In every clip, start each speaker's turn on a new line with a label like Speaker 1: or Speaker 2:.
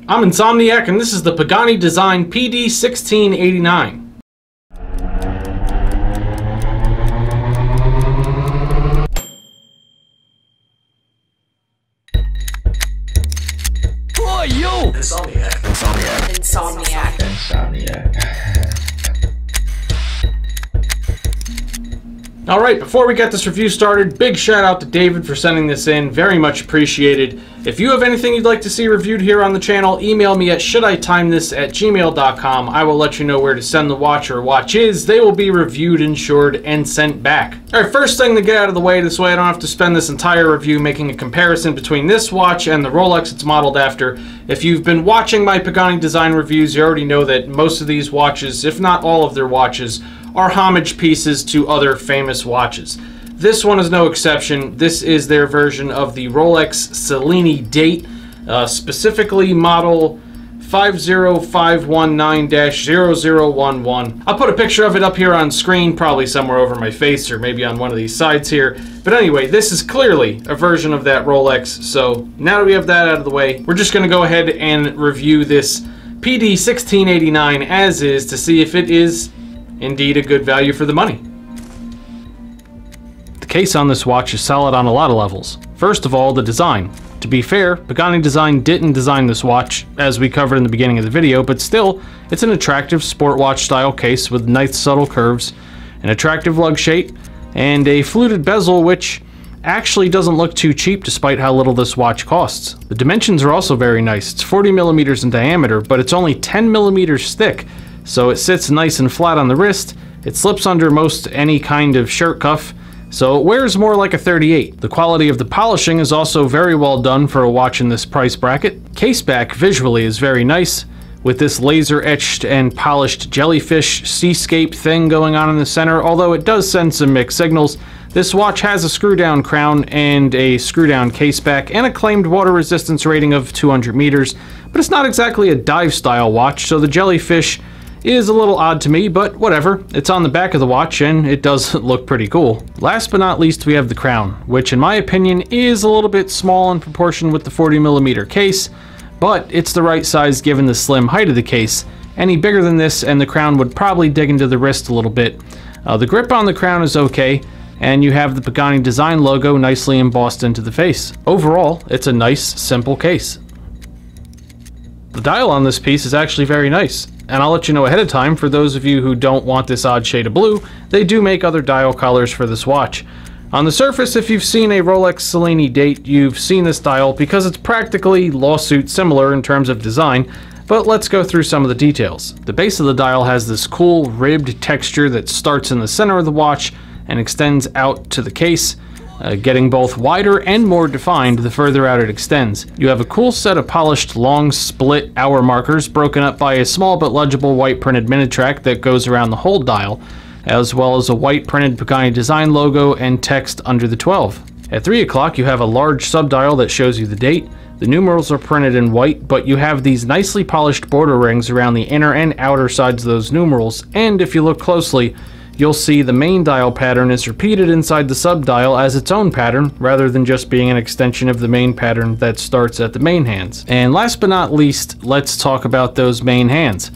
Speaker 1: I'm Insomniac, and this is the Pagani Design PD-1689.
Speaker 2: Who are you?
Speaker 3: Insomniac. Insomniac.
Speaker 4: Insomniac.
Speaker 3: Insomniac.
Speaker 1: Alright, before we get this review started, big shout out to David for sending this in, very much appreciated. If you have anything you'd like to see reviewed here on the channel, email me at shoulditimethis@gmail.com. I will let you know where to send the watch or watches. They will be reviewed, insured, and sent back. Alright, first thing to get out of the way, this way I don't have to spend this entire review making a comparison between this watch and the Rolex it's modeled after. If you've been watching my Pagani Design reviews, you already know that most of these watches, if not all of their watches, are homage pieces to other famous watches. This one is no exception. This is their version of the Rolex Cellini date, specifically model 50519-0011. I'll put a picture of it up here on screen, probably somewhere over my face or maybe on one of these sides here. But anyway, this is clearly a version of that Rolex. So now that we have that out of the way, we're just going to go ahead and review this PD-1689 as is to see if it is indeed a good value for the money. The case on this watch is solid on a lot of levels. First of all, the design. To be fair, Pagani Design didn't design this watch, as we covered in the beginning of the video, but still, it's an attractive sport watch style case with nice subtle curves, an attractive lug shape, and a fluted bezel which actually doesn't look too cheap despite how little this watch costs. The dimensions are also very nice. It's 40 millimeters in diameter, but it's only 10 millimeters thick. So it sits nice and flat on the wrist, it slips under most any kind of shirt cuff, so it wears more like a 38. The quality of the polishing is also very well done for a watch in this price bracket. Caseback visually is very nice, with this laser etched and polished jellyfish seascape thing going on in the center, although it does send some mixed signals. This watch has a screw down crown and a screw down caseback and a claimed water resistance rating of 200 meters, but it's not exactly a dive style watch, so the jellyfish is a little odd to me, but whatever. It's on the back of the watch and it does look pretty cool. Last but not least, we have the crown, which in my opinion is a little bit small in proportion with the 40 millimeter case, but it's the right size given the slim height of the case. Any bigger than this and the crown would probably dig into the wrist a little bit. The grip on the crown is okay, and you have the Pagani Design logo nicely embossed into the face. Overall, it's a nice, simple case. The dial on this piece is actually very nice, and I'll let you know ahead of time for those of you who don't want this odd shade of blue, they do make other dial colors for this watch. On the surface, if you've seen a Rolex Cellini date, you've seen this dial because it's practically lawsuit similar in terms of design, but let's go through some of the details. The base of the dial has this cool ribbed texture that starts in the center of the watch and extends out to the case, getting both wider and more defined the further out it extends. You have a cool set of polished long split hour markers broken up by a small but legible white printed minute track that goes around the whole dial, as well as a white printed Pagani Design logo and text under the 12. At 3 o'clock you have a large subdial that shows you the date. The numerals are printed in white, but you have these nicely polished border rings around the inner and outer sides of those numerals, and if you look closely, you'll see the main dial pattern is repeated inside the subdial as its own pattern, rather than just being an extension of the main pattern that starts at the main hands. And last but not least, let's talk about those main hands.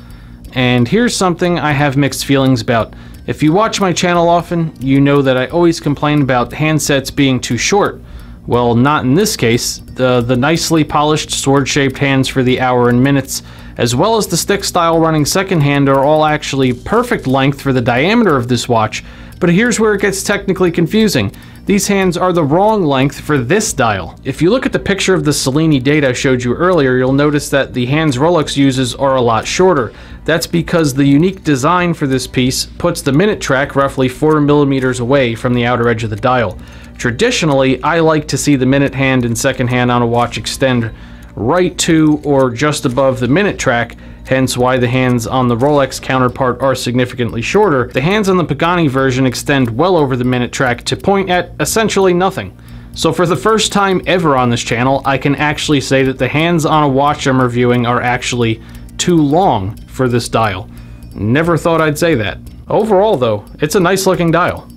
Speaker 1: And here's something I have mixed feelings about. If you watch my channel often, you know that I always complain about handsets being too short. Well, not in this case. The nicely polished sword-shaped hands for the hour and minutes, as well as the stick-style running second hand, are all actually perfect length for the diameter of this watch, but here's where it gets technically confusing. These hands are the wrong length for this dial. If you look at the picture of the Cellini date I showed you earlier, you'll notice that the hands Rolex uses are a lot shorter. That's because the unique design for this piece puts the minute track roughly 4 millimeters away from the outer edge of the dial. Traditionally, I like to see the minute hand and second hand on a watch extend right to or just above the minute track, hence why the hands on the Rolex counterpart are significantly shorter. The hands on the Pagani version extend well over the minute track to point at essentially nothing. So for the first time ever on this channel, I can actually say that the hands on a watch I'm reviewing are actually too long for this dial. Never thought I'd say that. Overall though, it's a nice looking dial.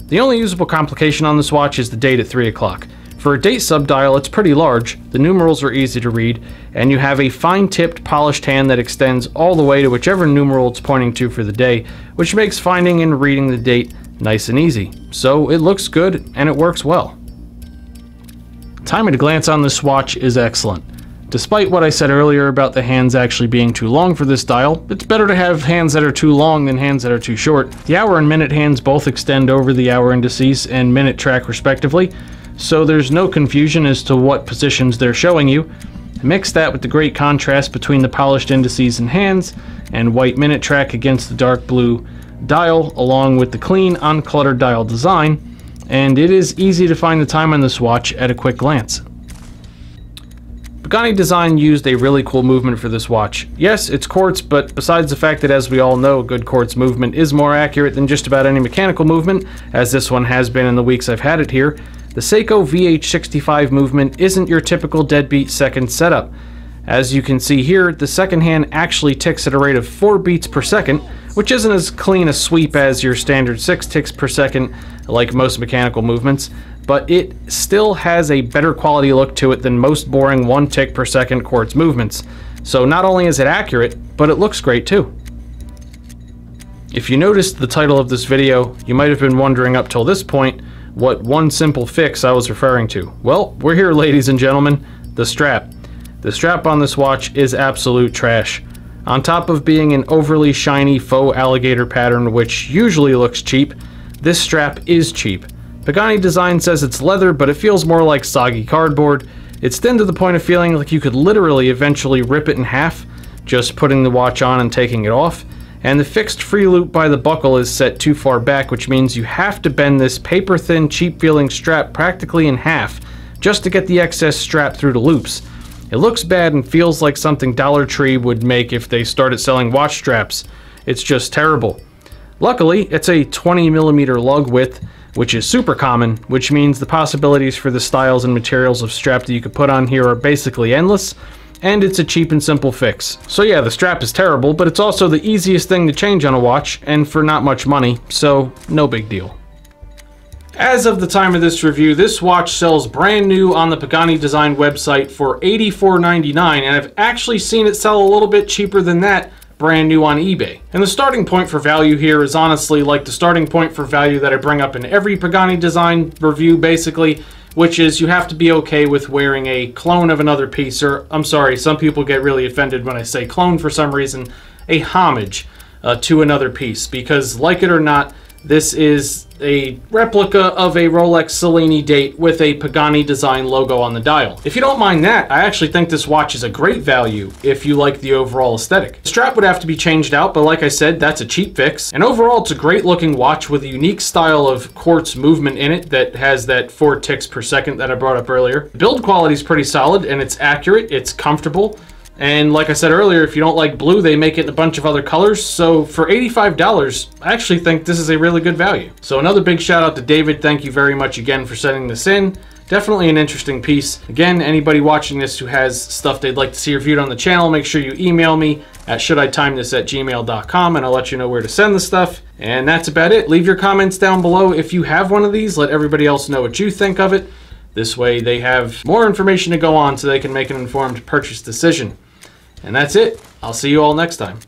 Speaker 1: The only usable complication on this watch is the date at 3 o'clock. For a date subdial, it's pretty large, the numerals are easy to read, and you have a fine-tipped, polished hand that extends all the way to whichever numeral it's pointing to for the day, which makes finding and reading the date nice and easy. So it looks good, and it works well. Time at a glance on this watch is excellent. Despite what I said earlier about the hands actually being too long for this dial, it's better to have hands that are too long than hands that are too short. The hour and minute hands both extend over the hour indices and minute track respectively, so there's no confusion as to what positions they're showing you. Mix that with the great contrast between the polished indices and hands and white minute track against the dark blue dial, along with the clean, uncluttered dial design, and it is easy to find the time on this watch at a quick glance. Pagani Design used a really cool movement for this watch. Yes, it's quartz, but besides the fact that, as we all know, good quartz movement is more accurate than just about any mechanical movement, as this one has been in the weeks I've had it here, the Seiko VH65 movement isn't your typical deadbeat second setup. As you can see here, the second hand actually ticks at a rate of 4 beats per second, which isn't as clean a sweep as your standard 6 ticks per second like most mechanical movements, but it still has a better quality look to it than most boring 1 tick per second quartz movements. So not only is it accurate, but it looks great too. If you noticed the title of this video, you might have been wondering up till this point what one simple fix I was referring to. Well, we're here, ladies and gentlemen, the strap. The strap on this watch is absolute trash. On top of being an overly shiny faux alligator pattern, which usually looks cheap, this strap is cheap. Pagani Design says it's leather, but it feels more like soggy cardboard. It's thin to the point of feeling like you could literally eventually rip it in half, just putting the watch on and taking it off. And the fixed free loop by the buckle is set too far back, which means you have to bend this paper-thin, cheap-feeling strap practically in half just to get the excess strap through the loops. It looks bad and feels like something Dollar Tree would make if they started selling watch straps. It's just terrible. Luckily, it's a 20mm lug width, which is super common, which means the possibilities for the styles and materials of strap that you could put on here are basically endless, and it's a cheap and simple fix. So yeah, the strap is terrible, but it's also the easiest thing to change on a watch, and for not much money, so no big deal. As of the time of this review, this watch sells brand new on the Pagani Design website for $84.99, and I've actually seen it sell a little bit cheaper than that brand new on eBay. And the starting point for value here is honestly like the starting point for value that I bring up in every Pagani Design review basically, which is you have to be okay with wearing a clone of another piece, or I'm sorry, some people get really offended when I say clone for some reason, a homage to another piece, because like it or not, this is a replica of a Rolex Cellini date with a Pagani Design logo on the dial. If you don't mind that, I actually think this watch is a great value if you like the overall aesthetic. The strap would have to be changed out, but like I said, that's a cheap fix. And overall, it's a great looking watch with a unique style of quartz movement in it that has that 4 ticks per second that I brought up earlier. The build quality is pretty solid, and it's accurate, it's comfortable. And like I said earlier, if you don't like blue, they make it in a bunch of other colors. So for $85, I actually think this is a really good value. So another big shout out to David. Thank you very much again for sending this in. Definitely an interesting piece. Again, anybody watching this who has stuff they'd like to see reviewed on the channel, make sure you email me at shoulditimethis@gmail.com and I'll let you know where to send the stuff. And that's about it. Leave your comments down below if you have one of these. Let everybody else know what you think of it. This way they have more information to go on so they can make an informed purchase decision. And that's it. I'll see you all next time.